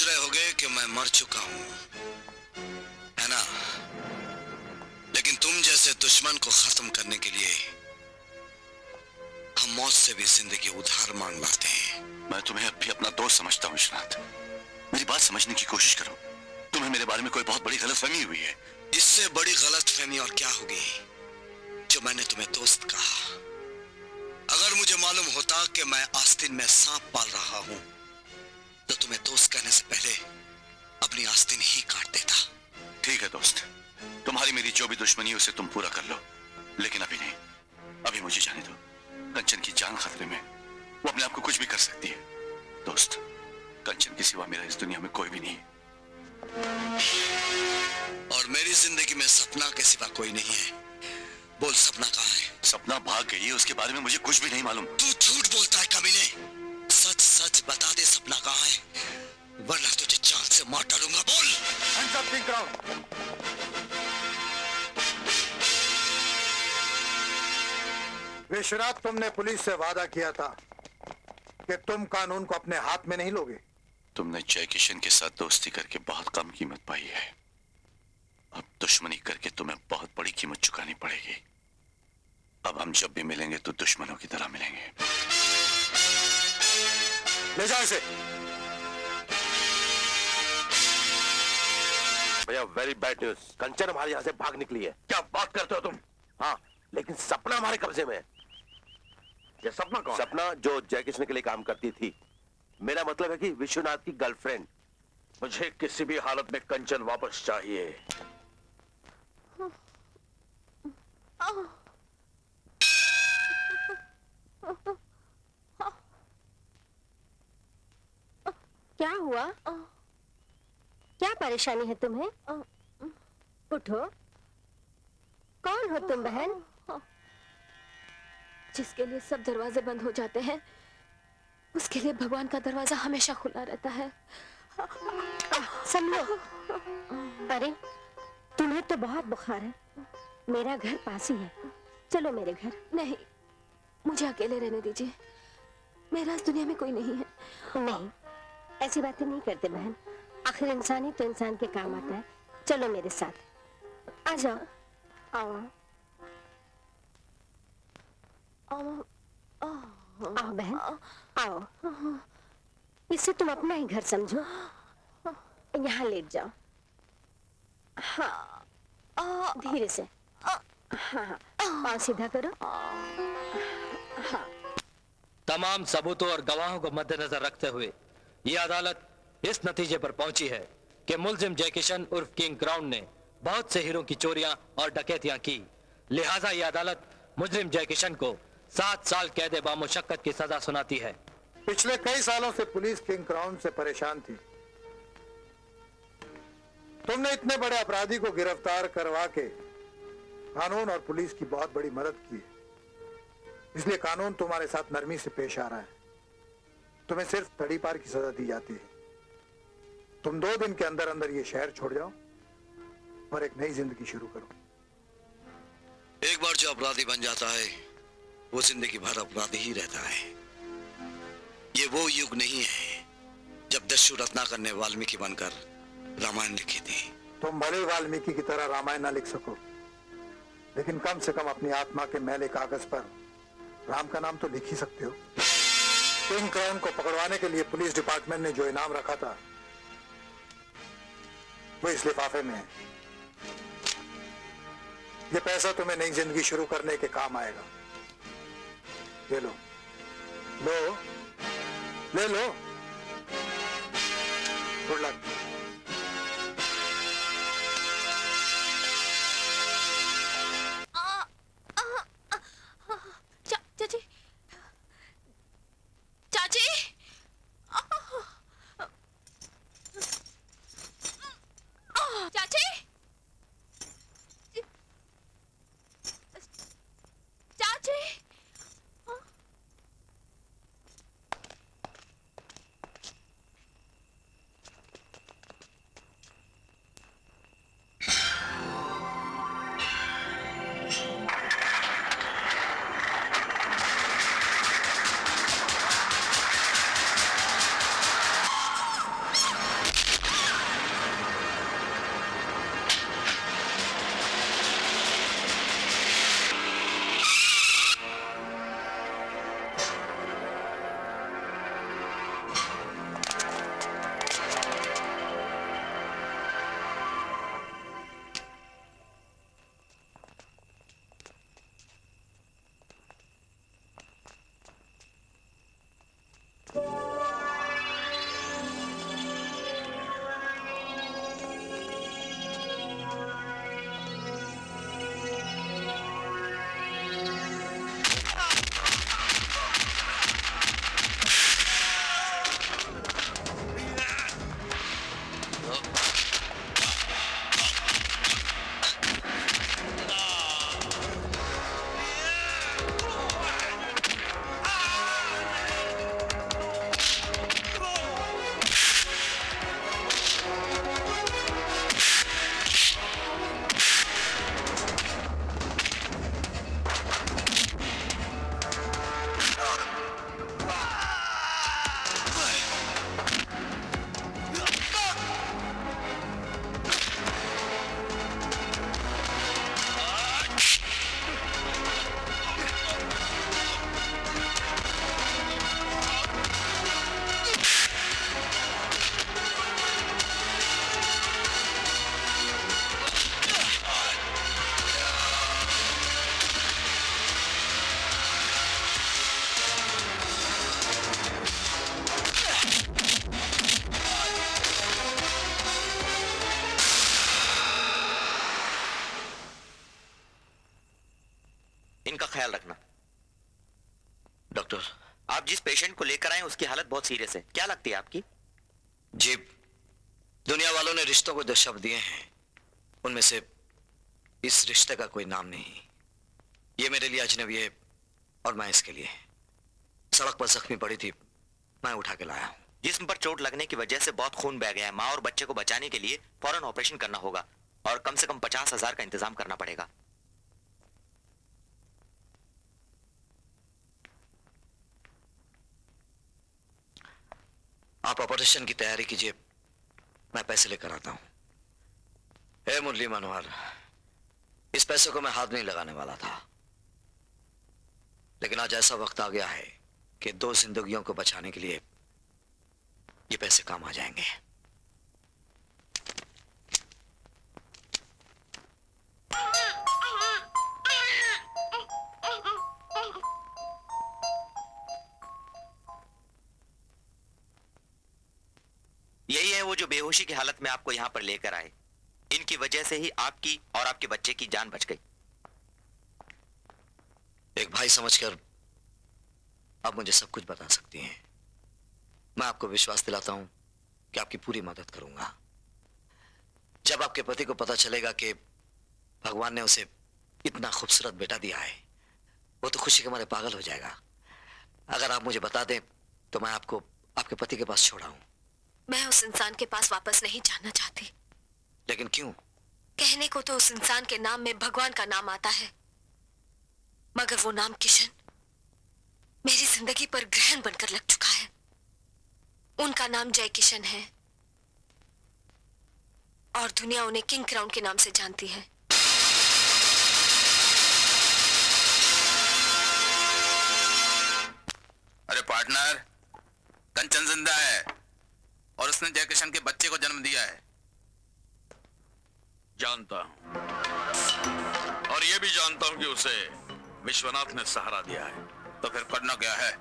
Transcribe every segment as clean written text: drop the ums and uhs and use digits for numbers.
रहे होगे कि मैं मर चुका हूं, है ना? लेकिन तुम जैसे दुश्मन को खत्म करने के लिए हम मौत से भी जिंदगी उधार मांग लाते हैं। मैं तुम्हें अब भी अपना दोस्त समझता हूँ विश्वनाथ। मेरी बात समझने की कोशिश करो। तुम्हें मेरे बारे में कोई बहुत बड़ी गलतफहमी हुई है। इससे बड़ी गलतफहमी और क्या होगी जो मैंने तुम्हें दोस्त कहा। अगर मुझे मालूम होता कि मैं आस्तीन में सांप पाल रहा हूं तो तुम्हें दोस्त कहने से पहले अपनी आस्तीन ही काट देता। ठीक है दोस्त, तुम्हारी मेरी जो भी दुश्मनी है उसे तुम पूरा कर लो, लेकिन अभी नहीं। अभी मुझे जाने दो। कंचन की जान खतरे में, वो अपने आप को कुछ भी कर सकती है। दोस्त, कंचन के सिवा मेरा इस दुनिया में कोई भी नहीं है। और मेरी जिंदगी में सपना के सिवा कोई नहीं है। बोल, सपना कहाँ है? सपना भाग गई है, उसके बारे में मुझे कुछ भी नहीं मालूम। तू झूठ बोलता है कमीने। सच सच बता दे, सपना कहाँ है, वरना तुझे चाल से मार डालूंगा। बोल। विश्वनाथ, तुमने पुलिस से वादा किया था कि तुम कानून को अपने हाथ में नहीं लोगे। तुमने जय किशन के साथ दोस्ती करके बहुत कम कीमत पाई है। अब दुश्मनी करके तुम्हें बहुत बड़ी कीमत चुकानी पड़ेगी। अब हम जब भी मिलेंगे तो दुश्मनों की तरह मिलेंगे। ले जाओ इसे। भैया, वेरी बैड न्यूज। कंचन हमारे यहाँ से भाग निकली है। क्या बात करते हो तुम? हाँ, लेकिन सपना हमारे कब्जे में है। ये सपना कौन? सपना जो जय किशन के लिए काम करती थी। मेरा मतलब है कि विश्वनाथ की गर्लफ्रेंड। मुझे किसी भी हालत में कंचन वापस चाहिए। क्या हुआ? क्या परेशानी है तुम्हें? उठो। कौन हो तुम बहन? जिसके लिए सब दरवाजे बंद हो जाते हैं, उसके लिए भगवान का दरवाजा हमेशा खुला रहता है। संभलो। अरे, तुम्हें तो बहुत बुखार है। मेरा घर पास ही है, चलो मेरे घर। नहीं, मुझे अकेले रहने दीजिए। मेरा इस दुनिया में कोई नहीं है। नहीं, ऐसी बातें नहीं करते बहन। आखिर इंसान ही तो इंसान के काम आता है। चलो मेरे साथ, आ जाओ। आओ आओ बहन, आओ। इसे तुम अपना ही घर समझो। यहाँ लेट जाओ। हाँ, धीरे से। हाँ, पाँव सीधा करो। हाँ। तमाम सबूतों और गवाहों को मद्देनजर रखते हुए ये अदालत इस नतीजे पर पहुंची है कि मुलजिम जय किशन उर्फ किंग क्राउन ने बहुत से हीरों की चोरियां और डकैतियां की। लिहाजा ये अदालत मुजरिम जय किशन को 7 साल कैद बामुशक्कत की सजा सुनाती है। पिछले कई सालों से पुलिस किंग क्राउन से परेशान थी। तुमने इतने बड़े अपराधी को गिरफ्तार करवा के कानून और पुलिस की बहुत बड़ी मदद की है। इसलिए कानून तुम्हारे साथ नरमी से पेश आ रहा है। तुम्हें सिर्फ तड़ीपार की सजा दी जाती है। तुम 2 दिन के अंदर अंदर ये शहर छोड़ जाओ और एक नई जिंदगी शुरू करो। एक बार जो अपराधी बन जाता है वो जिंदगी भर अपराधी ही रहता है। ये वो युग नहीं है जब दस्यु रत्नाकर ने वाल्मीकि बनकर रामायण लिखी थी। तुम भले वाल्मीकि की तरह रामायण ना लिख सको, लेकिन कम से कम अपनी आत्मा के मैले कागज पर राम का नाम तो लिख ही सकते हो। किंग क्राउन को पकड़वाने के लिए पुलिस डिपार्टमेंट ने जो इनाम रखा था वो इस लिफाफे में है। ये पैसा तुम्हें नई जिंदगी शुरू करने के काम आएगा। ये लो, लो, ले लो। Good luck. चाची, चाची, चाची, चाची। आप जिस पेशेंट को लेकर आए उसकी हालत बहुत सीरियस है, क्या लगती है आपकी? जी, दुनिया वालों ने रिश्तों को जो शब्द दिए हैं उनमें से इस रिश्ते का कोई नाम नहीं। ये मेरे लिए अजनबी है और मैं इसके लिए। सड़क पर जख्मी पड़ी थी, मैं उठा के लाया हूं। जिस्म पर चोट लगने की वजह से बहुत खून बह गया है। माँ और बच्चे को बचाने के लिए फौरन ऑपरेशन करना होगा और कम से कम 50,000 का इंतजाम करना पड़ेगा। आप ऑपरेशन की तैयारी कीजिए, मैं पैसे लेकर आता हूं। हे मुरली मनोहर, इस पैसे को मैं हाथ नहीं लगाने वाला था, लेकिन आज ऐसा वक्त आ गया है कि 2 जिंदगियों को बचाने के लिए ये पैसे काम आ जाएंगे। यही है वो जो बेहोशी की हालत में आपको यहाँ पर लेकर आए। इनकी वजह से ही आपकी और आपके बच्चे की जान बच गई। एक भाई समझकर आप मुझे सब कुछ बता सकती हैं। मैं आपको विश्वास दिलाता हूं कि आपकी पूरी मदद करूंगा। जब आपके पति को पता चलेगा कि भगवान ने उसे इतना खूबसूरत बेटा दिया है, वो तो खुशी के मारे पागल हो जाएगा। अगर आप मुझे बता दें तो मैं आपको आपके पति के पास छोड़ाऊं। मैं उस इंसान के पास वापस नहीं जाना चाहती। लेकिन क्यों? कहने को तो उस इंसान के नाम में भगवान का नाम आता है, मगर वो नाम किशन मेरी जिंदगी पर ग्रहण बनकर लग चुका है। उनका नाम जय किशन है और दुनिया उन्हें किंग क्राउन के नाम से जानती है। अरे पार्टनर, कंचन जिंदा है और उसने जय किशन के बच्चे को जन्म दिया है। जानता हूं, और ये भी जानता हूं कि उसे विश्वनाथ ने सहारा दिया है। तो फिर करना क्या है?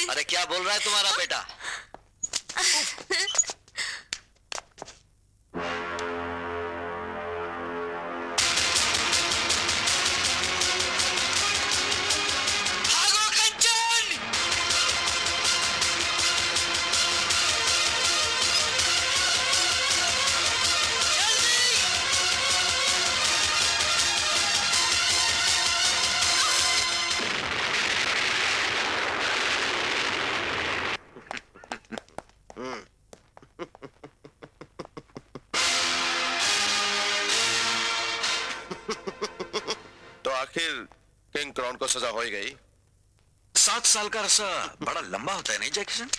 अरे क्या बोल रहा है तुम्हारा बेटा? भागो कंचन! तो आखिर किंग क्राउन को सजा हो ही गई। 7 साल का अरसा बड़ा लंबा होता है नहीं जय किशन?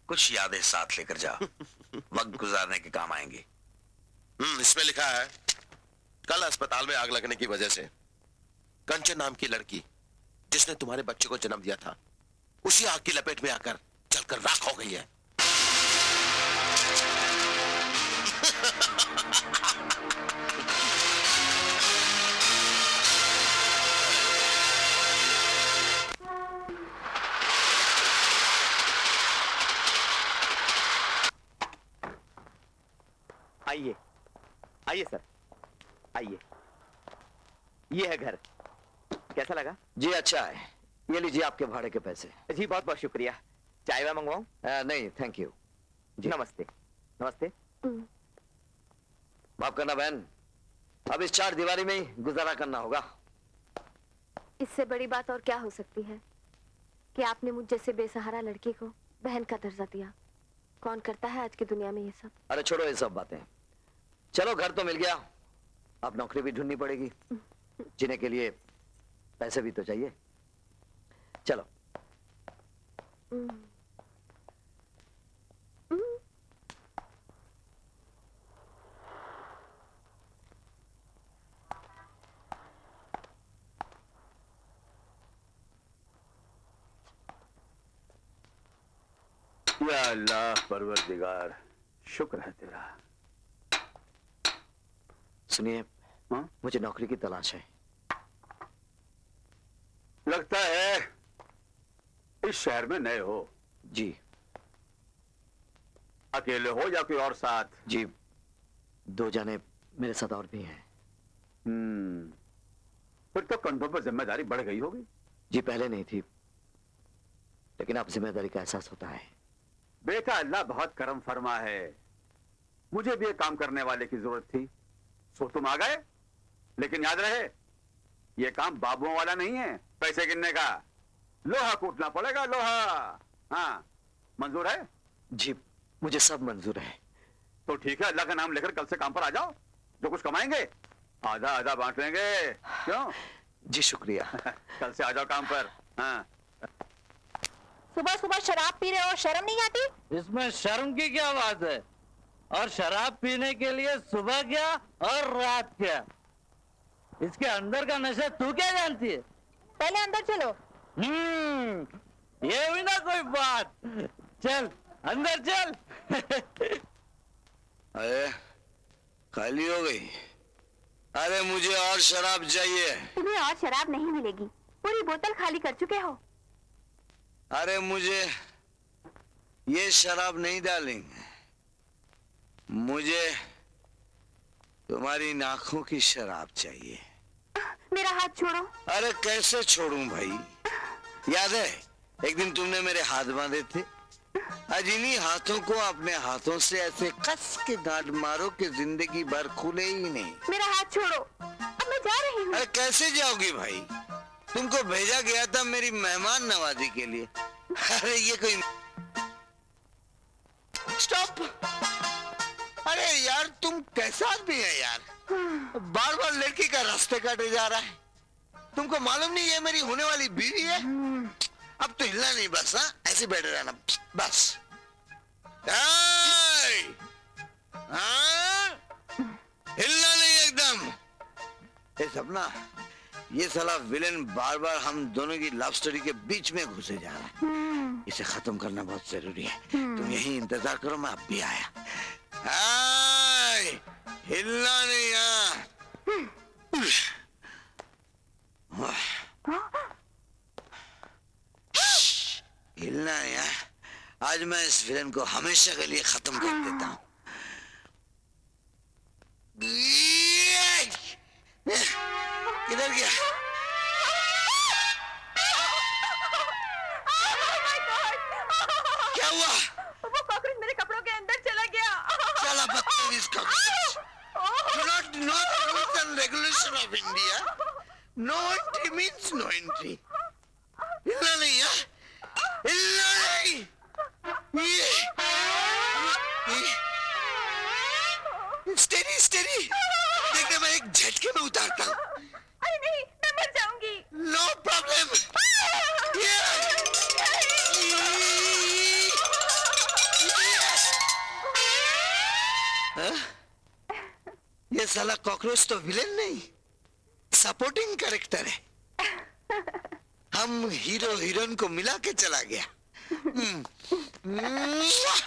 कुछ यादें साथ लेकर जा, वक्त गुजारने के काम आएंगी। इसमें लिखा है, कल अस्पताल में आग लगने की वजह से कंचन नाम की लड़की जिसने तुम्हारे बच्चे को जन्म दिया था, उसी आग की लपेट में आकर जलकर राख हो गई है। आइए आइए सर, आइए। ये है घर, कैसा लगा? जी अच्छा है, ये लीजिए आपके भाड़े के पैसे। जी बहुत बहुत शुक्रिया। चाय वाय मंगवाऊं? नहीं थैंक यू। जी नमस्ते। नमस्ते। माफ करना बहन, अब इस 4 दीवारी में ही गुजारा करना होगा। इससे बड़ी बात और क्या हो सकती है कि आपने मुझ जैसे बेसहारा लड़की को बहन का दर्जा दिया। कौन करता है आज की दुनिया में ये सब? अरे छोड़ो ये सब बातें, चलो घर तो मिल गया, अब नौकरी भी ढूंढनी पड़ेगी, जीने के लिए पैसे भी तो चाहिए। चलो। या अल्लाह परवरदिगार, शुक्र है तेरा। सुनिए, हाँ? मुझे नौकरी की तलाश है। लगता है इस शहर में नए हो। जी। अकेले हो या कोई और साथ? जी, 2 जाने मेरे साथ और भी हैं। फिर तो कंधों पर जिम्मेदारी बढ़ गई होगी। जी, पहले नहीं थी, लेकिन अब जिम्मेदारी का एहसास होता है। बेटा, अल्लाह बहुत करम फरमा है। मुझे भी एक काम करने वाले की जरूरत थी, सो तुम आ गए। लेकिन याद रहे, ये काम बाबुओं वाला नहीं है, पैसे गिनने का। लोहा कूटना पड़ेगा, लोहा। हाँ, मंजूर है? जी, मुझे सब मंजूर है। तो ठीक है, अल्लाह का नाम लेकर कल से काम पर आ जाओ। जो कुछ कमाएंगे आधा आधा बांट लेंगे। क्यों? जी शुक्रिया। कल से आ जाओ काम पर। हाँ। सुबह सुबह शराब पी रहे हो, शर्म नहीं आती? इसमें शर्म की क्या बात है? और शराब पीने के लिए सुबह क्या और रात क्या? इसके अंदर का नशा तू क्या जानती है? पहले अंदर चलो। ये हुई ना कोई बात। चल अंदर चल। अरे खाली हो गई? अरे मुझे और शराब चाहिए। तुम्हें और शराब नहीं मिलेगी, पूरी बोतल खाली कर चुके हो। अरे मुझे ये शराब नहीं डालेंगे, मुझे तुम्हारी नाखों की शराब चाहिए। मेरा हाथ छोड़ो। अरे कैसे छोड़ूं भाई? याद है एक दिन तुमने मेरे हाथ बांधे थे? आज इन्हीं हाथों को अपने हाथों से ऐसे कस के गांठ मारो कि जिंदगी भर खुले ही नहीं। मेरा हाथ छोड़ो, अब मैं जा रही हूँ। अरे कैसे जाओगी भाई? तुमको भेजा गया था मेरी मेहमान नवाजी के लिए। अरे ये कोई स्टॉप। अरे यार तुम कैसा आदमी है यार, बार बार लड़की का रास्ते काटे जा रहा है। तुमको मालूम नहीं है मेरी होने वाली बीवी है? अब तो हिलना नहीं बस। हाँ, ऐसे बैठे रहना बस। हिलना नहीं एकदम। ए सपना, ये साला विलेन बार बार हम दोनों की लव स्टोरी के बीच में घुसे जा रहा है। इसे खत्म करना बहुत जरूरी है। तुम यहीं इंतजार करो, मैं अब भी आया। हिलना नहीं। हिलना नहीं। आज मैं इस विलेन को हमेशा के लिए खत्म कर देता हूँ। किधर गया? क्या हुआ? वो कॉकरोच मेरे कपड़ों के अंदर चला गया। चला बदतमीज cockroach. Do not know the rules and regulations of India. No entry means no entry. हिलना नहीं है? हिलना नहीं। Steady steady. देखना मैं एक झटके में उतारता हूँ। अरे नहीं, मैं मर जाऊंगी। No problem. ये साला कॉकरोच तो विलेन नहीं, सपोर्टिंग कैरेक्टर है। हम हीरो हीरोइन को मिला के चला गया।